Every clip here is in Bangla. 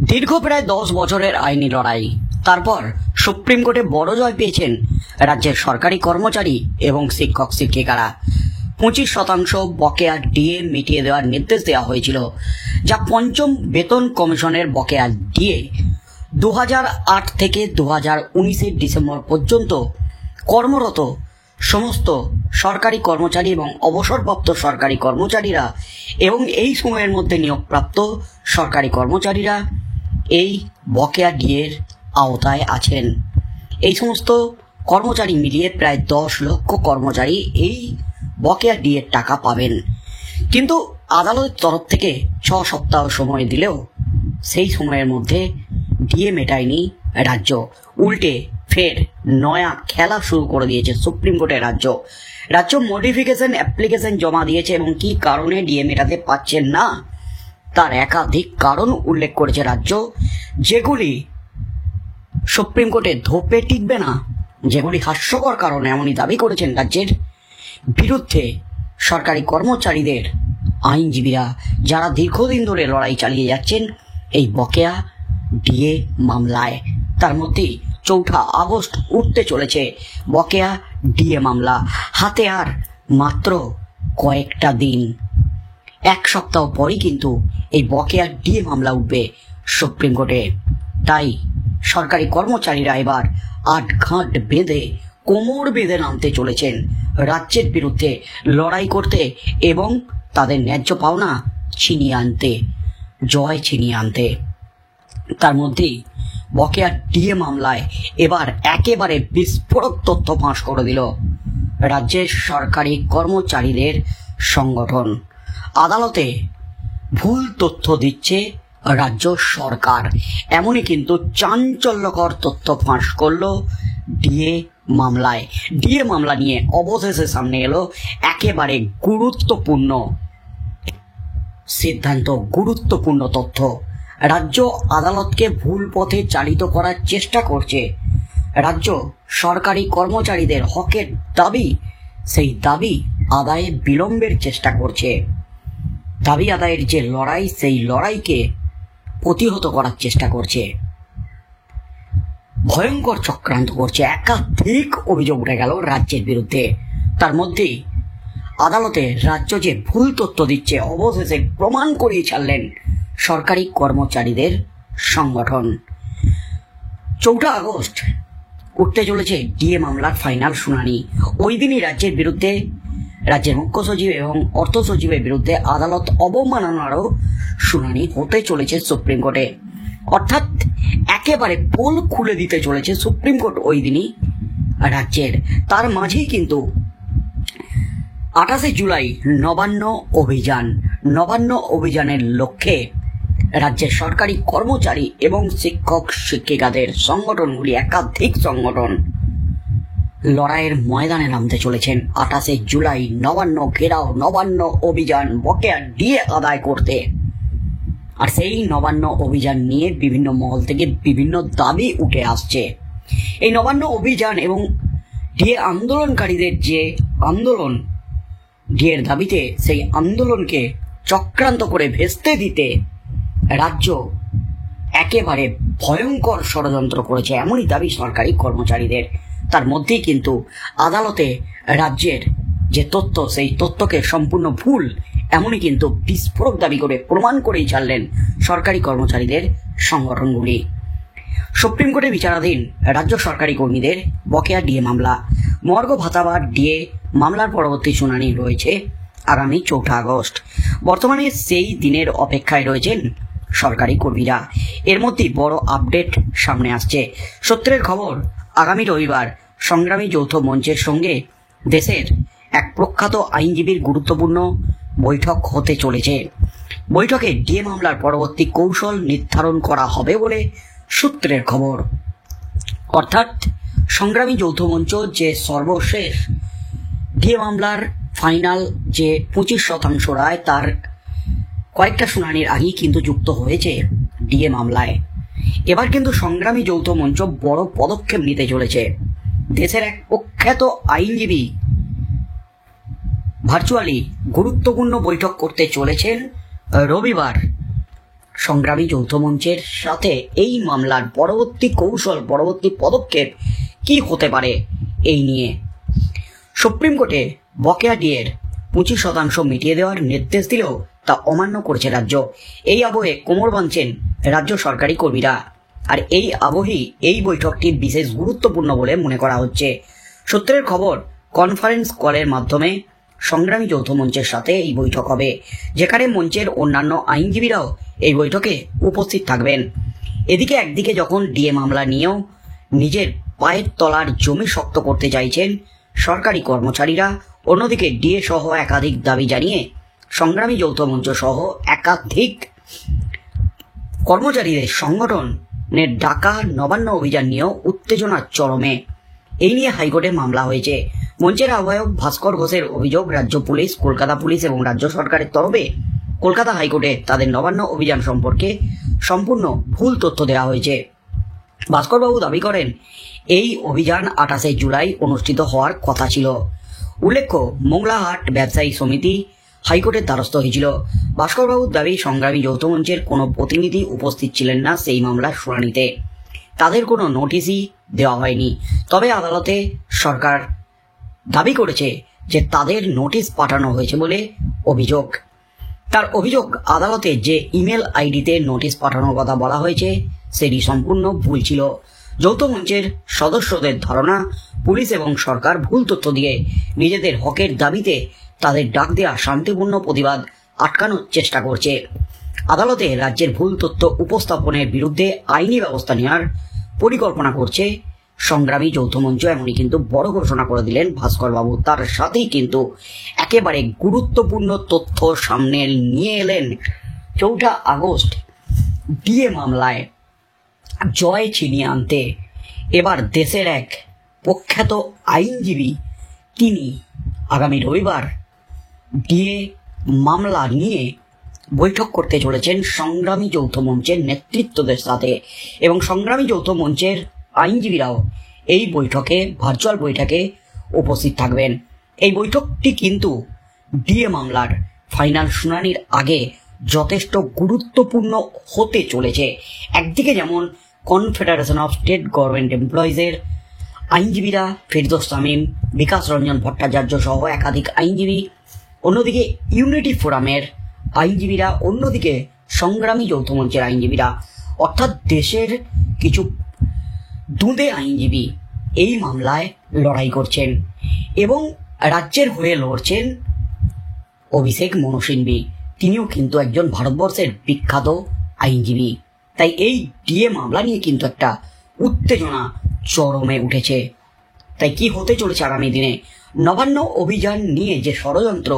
দীর্ঘ প্রায় 10 বছরের আইনি লড়াই, তারপর সুপ্রিম কোর্টে বড় জয় পেয়েছেন রাজ্যের সরকারি কর্মচারী এবং শিক্ষক শিক্ষিকারা। 25% বকেয়া ডিএ মিটিয়ে দেওয়ার নির্দেশ দেওয়া হয়েছিল, যা পঞ্চম বেতন কমিশনের বকেয়া ডিএ 2008 থেকে 2019 ডিসেম্বর পর্যন্ত কর্মরত সমস্ত সরকারি কর্মচারী এবং অবসরপ্রাপ্ত সরকারি কর্মচারীরা এবং এই সময়ের মধ্যে নিয়োগপ্রাপ্ত সরকারি কর্মচারীরা এই বকেয়া ডিএর আওতায় আছেন। এই সমস্ত কর্মচারী মিলিয়ে প্রায় 10 লক্ষ কর্মচারী এই বকেয়া ডিএর টাকা পাবেন। কিন্তু আদালতের তরফ থেকে 6 সপ্তাহ সময় দিলেও সেই সময়ের মধ্যে ডিএ মেটায়নি রাজ্য। উল্টে ফের নয়া খেলা শুরু করে দিয়েছে সুপ্রিম কোর্টের রাজ্য মডিফিকেশন অ্যাপ্লিকেশন জমা দিয়েছে এবং কি কারণে ডিএ মেটাতে পারছেন না তার একাধিক কারণ উল্লেখ করেছে রাজ্য, যেগুলি সুপ্রিম কোর্টে ধোপে টিকবে না, যেগুলি হাস্যকর কারণ এমনই দাবি করেছেন রাজ্যের বিরুদ্ধে সরকারি কর্মচারীদের আইনজীবীরা, যারা দীর্ঘদিন ধরে লড়াই চালিয়ে যাচ্ছেন এই বকেয়া ডিএ মামলায়। তার মধ্যেই 4 আগস্ট উঠতে চলেছে বকেয়া ডিএ মামলা। হাতে আর মাত্র কয়েকটা দিন, 1 সপ্তাহ পরই কিন্তু এই বকেয়া ডিএ মামলা উঠবে সুপ্রিম কোর্টে। তাই সরকারি কর্মচারীরা এবার আটঘাট বেঁধে কোমর বেঁধে নামতে চলেছেন রাজ্যের বিরুদ্ধে লড়াই করতে এবং তাদের ন্যায্য পাওনা ছিনিয়ে আনতে, জয় ছিনিয়ে আনতে। তার মধ্যেই বকেয়া ডিএ মামলায় এবার একেবারে বিস্ফোরক তথ্য ফাঁস করে দিল রাজ্যের সরকারি কর্মচারীদের সংগঠন। আদালতে ভুল তথ্য দিচ্ছে রাজ্য সরকার, এমনই কিন্তু চাঞ্চল্যকর তথ্য ফাঁস করলো ডিএ মামলায়। ডিএ মামলা নিয়ে অবশেষে সামনে এলো একেবারে গুরুত্বপূর্ণ সিদ্ধান্ত, গুরুত্বপূর্ণ তথ্য। রাজ্য আদালতকে ভুল পথে চালিত করার চেষ্টা করছে। রাজ্য সরকারি কর্মচারীদের হকের দাবি, সেই দাবি আদায়ে বিলম্বের চেষ্টা করছে। দাবি আদায়ের যে লড়াই, সেই লড়াইকে প্রতিহত করার চেষ্টা করছে, ভয়ঙ্কর চক্রান্ত করছে। একাধিক অভিযোগ উঠে গেল রাজ্যের বিরুদ্ধে। তার মধ্যেই আদালতে রাজ্য যে ভুল তথ্য দিচ্ছে অবশেষে প্রমাণ করিয়ে ছাড়লেন সরকারি কর্মচারীদের সংগঠন। 4 আগস্ট উঠতে চলেছে ডিএ মামলার ফাইনাল শুনানি। ওই দিনই রাজ্যের বিরুদ্ধে, রাজ্যের মুখ্য সচিব এবং অর্থ সচিবের বিরুদ্ধে আদালত অবমাননারও শুনানি হতে চলেছে সুপ্রিম কোর্টে। অর্থাৎ একেবারে পোল খুলে দিতে চলেছে সুপ্রিম কোর্ট ওই দিনই রাজ্যের। তার মাঝেই কিন্তু 28 জুলাই নবান্ন অভিযানের লক্ষ্যে রাজ্যের সরকারি কর্মচারী এবং শিক্ষক শিক্ষিকাদের সংগঠনগুলি, একাধিক সংগঠন লড়াইয়ের ময়দানে নামতে চলেছেন। 28 জুলাই নবান্ন ঘেরাও, নবান্ন অভিযান, বকেয়া ডিএ আদায় করতে। আর সেই নবান্ন অভিযান নিয়ে বিভিন্ন মহল থেকে বিভিন্ন দাবি উঠে আসছে। এই নবান্ন অভিযান এবং ডিএ আন্দোলনকারীদের যে আন্দোলন, ডিএর দাবিতে, সেই আন্দোলনকে চক্রান্ত করে ভেস্তে দিতে রাজ্য একেবারে ভয়ঙ্কর ষড়যন্ত্র করেছে, এমনই দাবি সরকারি কর্মচারীদের। তার মধ্যেই কিন্তু আদালতে রাজ্যের যে তথ্য, সেই তথ্যকে সম্পূর্ণ ভুল, এমনই কিন্তু বিস্ফোরক দাবি করে প্রমাণ করেই ছাড়লেন সরকারি কর্মচারীদের সংগঠনগুলি। সুপ্রিম কোর্টে বিচারাধীন রাজ্য সরকারি কর্মীদের বকেয়া ডিএ মামলা, মর্গ ভাতাবার ডিএ মামলার পরবর্তী শুনানি রয়েছে আগামী 4 আগস্ট। বর্তমানে সেই দিনের অপেক্ষায় রয়েছেন সরকারি কর্মীরা। এর মধ্যে বড় আপডেট সামনে আসছে। সূত্রের খবর, আগামী রবিবার সংগ্রামী যৌথ মঞ্চের সঙ্গে দেশের এক প্রখ্যাত আইনজীবীর গুরুত্বপূর্ণ বৈঠক হতে চলেছে। বৈঠকে ডিএ মামলার পরবর্তী কৌশল নির্ধারণ করা হবে বলে সূত্রের খবর। অর্থাৎ সংগ্রামী যৌথ মঞ্চ যে সর্বশেষ ডিএ মামলার ফাইনাল যে 25% রায়, তার কয়েকটা শুনানির আগেই কিন্তু যুক্ত হয়েছে ডিএ মামলায়। এবার কিন্তু সংগ্রামী যৌথ মঞ্চ বড় পদক্ষেপ নিতে চলেছে। দেশের এক প্রখ্যাত আইনজীবী ভার্চুয়ালি গুরুত্বপূর্ণ বৈঠক করতে চলেছেন রবিবার সংগ্রামী যৌথ মঞ্চের সাথে এই মামলার পরবর্তী কৌশল, পরবর্তী পদক্ষেপ কি হতে পারে এই নিয়ে। সুপ্রিম কোর্টে বকেয়া ডিএর 25% মিটিয়ে দেওয়ার নির্দেশ দিলেও তা অমান্য করছে রাজ্য। এই আবহে কোমর বাঁধছেন রাজ্য সরকারি কর্মীরা। আর এই আবহেই এই বৈঠকটি বিশেষ গুরুত্বপূর্ণ বলে মনে করা হচ্ছে। সূত্রের খবর, কনফারেন্স কলের মাধ্যমে সংগ্রামী যৌথ মঞ্চের সাথে এই বৈঠক হবে, যেখানে মঞ্চের অন্যান্য আইনজীবীরাও এই বৈঠকে উপস্থিত থাকবেন। এদিকে একদিকে যখন ডিএ মামলা নিয়েও নিজের পায়ের তলার জমি শক্ত করতে চাইছেন সরকারি কর্মচারীরা, অন্যদিকে ডিএ সহ একাধিক দাবি জানিয়ে সংগ্রামী যৌথ মঞ্চ সহ একাধিক কর্মচারীদের সংগঠনের ডাকা নবান্ন অভিযান নিয়েও উত্তেজনার চরমে। এই নিয়ে হাইকোর্টে মামলা হয়েছে। মঞ্চের আহ্বায়ক ভাস্কর ঘোষের অভিযোগ, রাজ্য পুলিশ, কলকাতা পুলিশ এবং রাজ্য সরকারের তরফে কলকাতা হাইকোর্টে তাদের নবান্ন অভিযান সম্পর্কে সম্পূর্ণ ভুল তথ্য দেওয়া হয়েছে। ভাস্করবাবু দাবি করেন এই অভিযান 28 জুলাই অনুষ্ঠিত হওয়ার কথা ছিল। উল্লেখ্য, মোংলাহাট ব্যবসায়ী সমিতি হাইকোর্টের দ্বারস্থ হয়েছিল। ভাস্করবাবুর দাবি, সংগ্রামী যৌথ মঞ্চের কোনো প্রতিনিধি উপস্থিত ছিলেন না সেই মামলার শুনানিতে। তাদের কোনো নোটিশই দেওয়া হয়নি। তবে আদালতে সরকার দাবি করেছে যে তাদের নোটিশ পাঠানো হয়েছে বলে অভিযোগ। তার অভিযোগ, আদালতে যে ইমেল আইডিতে নোটিশ পাঠানোর কথা বলা হয়েছে সেটি সম্পূর্ণ ভুল ছিল। যৌথ মঞ্চের সদস্যদের ধারণা, পুলিশ এবং সরকার ভুল তথ্য দিয়ে নিজেদের হকের দাবিতে তাদের ডাক দেওয়া শান্তিপূর্ণ প্রতিবাদ আটকানোর চেষ্টা করছে। আদালতে রাজ্যের ভুল তথ্য উপস্থাপনের বিরুদ্ধে আইনি ব্যবস্থা নেওয়ার পরিকল্পনা করছে সংগ্রামী যৌথ মঞ্চ, এমনই কিন্তু বড় ঘোষণা করে দিলেন ভাস্কর বাবু। তার সাথেই কিন্তু একেবারে গুরুত্বপূর্ণ তথ্য সামনে নিয়ে এলেন। 4 আগস্ট ডিএ মামলায় জয় ছিনিয়ে আনতে এবার দেশের এক প্রখ্যাত আইনজীবী, তিনি আগামী রবিবার ডিএ মামলা নিয়ে বৈঠক করতে চলেছেন সংগ্রামী যৌথ মঞ্চের নেতৃত্বদের সাথে, এবং সংগ্রামী যৌথ মঞ্চের আইনজীবীরাও এই বৈঠকে, ভার্চুয়াল বৈঠকে উপস্থিত থাকবেন। এই বৈঠকটি কিন্তু ডিএ মামলার ফাইনাল শুনানির আগে যথেষ্ট গুরুত্বপূর্ণ হতে চলেছে। একদিকে যেমন কনফেডারেশন অফ স্টেট গভর্নমেন্ট এমপ্লয়িজের আইনজীবীরা, ফেরদৌস তামিম, বিকাশ রঞ্জন ভট্টাচার্য সহ একাধিক আইনজীবী, অন্যদিকে ইউনিটি ফোরামের আইনজীবীরা, অন্যদিকে সংগ্রামী যৌথ মঞ্চের আইনজীবীরা, অর্থাৎ দেশের কিছু দুঁদে আইনজীবী এই মামলায় লড়াই করছেন। এবং রাজ্যের হয়ে লড়ছেন অভিষেক মনু সিংভি, তিনিও কিন্তু একজন ভারতবর্ষের বিখ্যাত আইনজীবী। তাই এই ডিএ মামলা নিয়ে কিন্তু একটা উত্তেজনা চরমে উঠেছে। তাই কি হতে চলেছে আগামী দিনে? নবান্ন অভিযান নিয়ে যে ষড়যন্ত্র,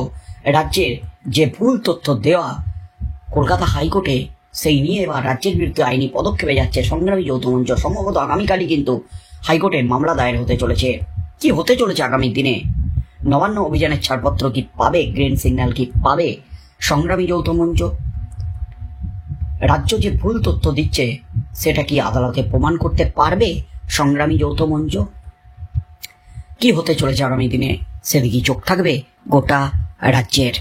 রাজ্যের যে ভুল তথ্য দেওয়া কলকাতা হাইকোর্টে, সেই নিয়ে এবার রাজ্যের বিরুদ্ধে আইনি পদক্ষেপে যাচ্ছে সংগ্রামী যৌথ মঞ্চ। সম্ভবত আগামীকালই কিন্তু হাইকোর্টে মামলা দায়ের হতে চলেছে। কি হতে চলেছে আগামী দিনে? নবান্ন অভিযানের ছাড়পত্র কি পাবে? গ্রিন সিগন্যাল কি পাবে সংগ্রামী যৌথ মঞ্চ? রাজ্য যে ভুল তথ্য দিচ্ছে সেটা কি আদালতে প্রমাণ করতে পারবে সংগ্রামী যৌথ মঞ্চ? কি হতে চলেছে আগামী দিনে সেদিকে চোখ থাকবে গোটা রাজ্যের।